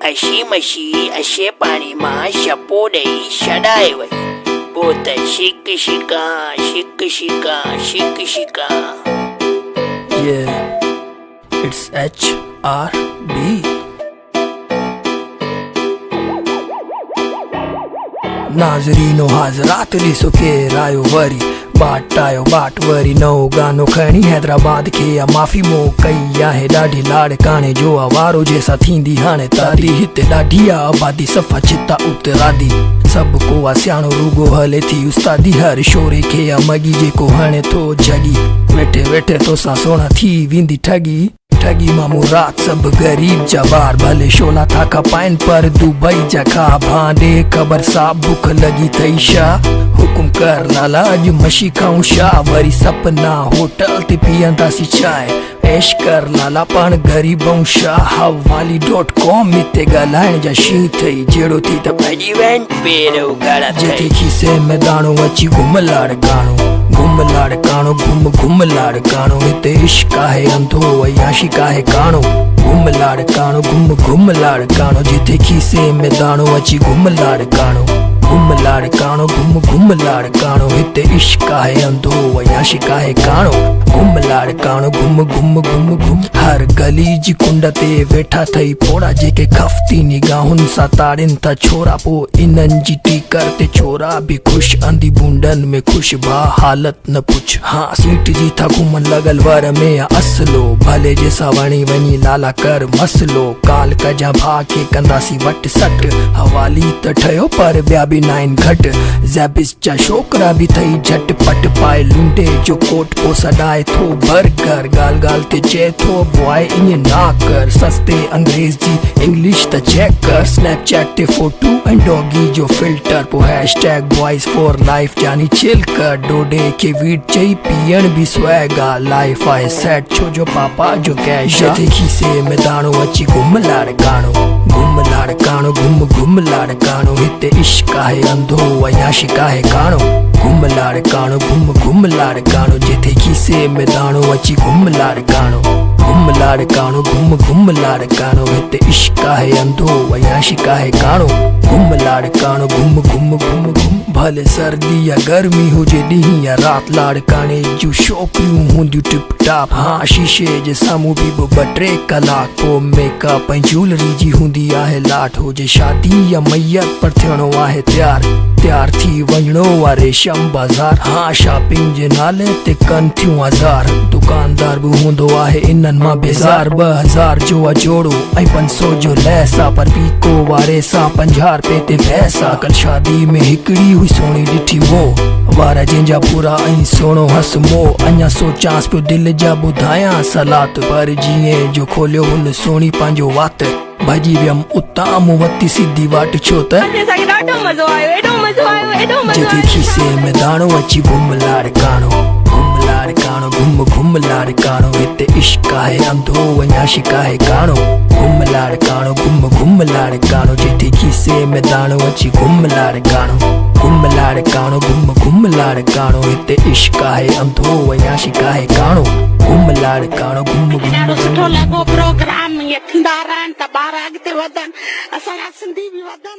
अशी म्हशी असे पाणी मा शपोडई शडाय वय बोत शिक शिका शिक शिका शिक शिका. Yeah, it's HRB. नाजरीनो हाजरात लिसो के रायो वरी बाटायो बाटवरी नओ गानो खणी हैदराबाद के या माफ़ी मो कई आहे ॾाढी लाड़ काने जो आवारो जैसा थींदी हाणे तादी हिते ॾाढी आबादी सफ़ा चिता उतरादी सभु को आहे सियाणो रुगो हले थी उस्तादी हर शोरे खे या मगी जेको हाणे थो जगी वेठे वेठे तोसां सोना थी वेंदी ठगी ठगी मामू रात सब गरीब जा बार भले शोला था खपाइन पर दुबई जा खा भांडे खबर सा भूख लगी थई शा हुकुम कर लाला अॼु मशी खाऊं शा वरी सपना होटल ते पीअंदासीं चांहि ऐश कर लाला पाण ग़रीबऊं शा हवाली.com हिते ॻाल्हाइण जा शी थई जहिड़ो थी त भॼी वञ पेरो गाड़ा जिते खीसे में दाणो अची घुम लाड़ काणो घुम लाड़ काणो हिते इश्क आहे अंधो अयाशी काहे काणो घुम लाड़ काणो घुम लाड़ काणो जिते खीसे में दाणो अची घुम लाड़ काणो घुम लाड़ काणो घुम लाड़ काणो हिते इश्क आहे अंधो अयाशी काहे काणो घुम लाड़ काणो घुम हर गली जी कुंड ते वेठा थई फोड़ा जेके खफ्ती निगाहुन सा ताड़िन था छोरा पो इनन जी टीकर ते छोरा भी खुश अंधी बूंडन में खुश बा हालत न पुछ हाँ सीट जी था घुमन लगल वर में या असलो भले जैसा वणी वनी लाला कर मसलो काल कजा भा के कंदासी वट सट हवाली त ठयो पर ॿिया बि नाइन घट ज़ैबिस जा छोकरा भी थई झटपट पाए लुंडे जो कोट पो सडाए थो बर्गर गाल गाल ते चे थो बॉय इन ना कर सस्ते अंग्रेज जी इंग्लिश त चेक कर स्नैपचैट ते फोटो एंड डॉगी जो फिल्टर पो हैशटैग बॉयज फॉर लाइफ जानी चिल कर डोडे के वीट चई पियण भी स्वैगा लाइफ आहे सेट छो जो पापा जो कैश देखी से में दाणो अची घुम लाड़ काणो घुम लाड़ काणो हिते इश्क आहे अंधो अयाशी काहे काणो घुम लाड़ काणो जिते खीसे में दाणो अची घुम लाड़ काणो घुम लाड़ काणो हिते इश्क आहे अंधो अयाशी काहे काणो घुम लाड़ काणो घुम भले सर्दी या गर्मी हुजे ॾींहुं या रात लाड़ काणे जूं छोकिरियूं हूंदियूं टिप टाप हाँ शीशे जे साम्हूं बि 2-3 कलाक पोइ मेकअप ऐं ज्वेलरी जी हूंदी आहे लाट हुजे शादी या मैयत पर थियणो आहे तैयार थी वञणो आहे रेशम बाज़ार हाँ शॉपिंग जे नाले ते कनि थियूं हज़ार दुकानदार बि हूंदो आहे इन्हनि मां बेज़ार 2000 जो आहे जोड़ो ऐं 500 जो लैस आहे पर पीको वारे सां 50 रुपए ते भैंस आहे कल शादी में हिकिड़ी हुई सोनी ॾिठी वो वार जंहिंजा पूरा ऐं सोनो हस मो अञा सोचांस पियो दिलि जा ॿुधायां सलात पर जीअं जो खोलियो हुन सोनी पंहिंजो वात भॼी वियमि उतां मूं वरिती सिधी वाट छो त जिते खीसे में दाणो अची घुम लाड़ काणो घुम लाड़ काणो हिते इश्क आहे अंधो अयाशी काहे काणो घुम लाड़ काणो जिते खीसे में दाणो अची घुम लाड़ काणो घुम लाड़ काणो हिते इश्क आहे अंधो अयाशी काहे काणो घुम लाड़ काणो ॾाढो सुठो लॻो प्रोग्राम ये थींदा रहनि त ॿार अॻिते वधनि असांजा सिंधी बि वधनि.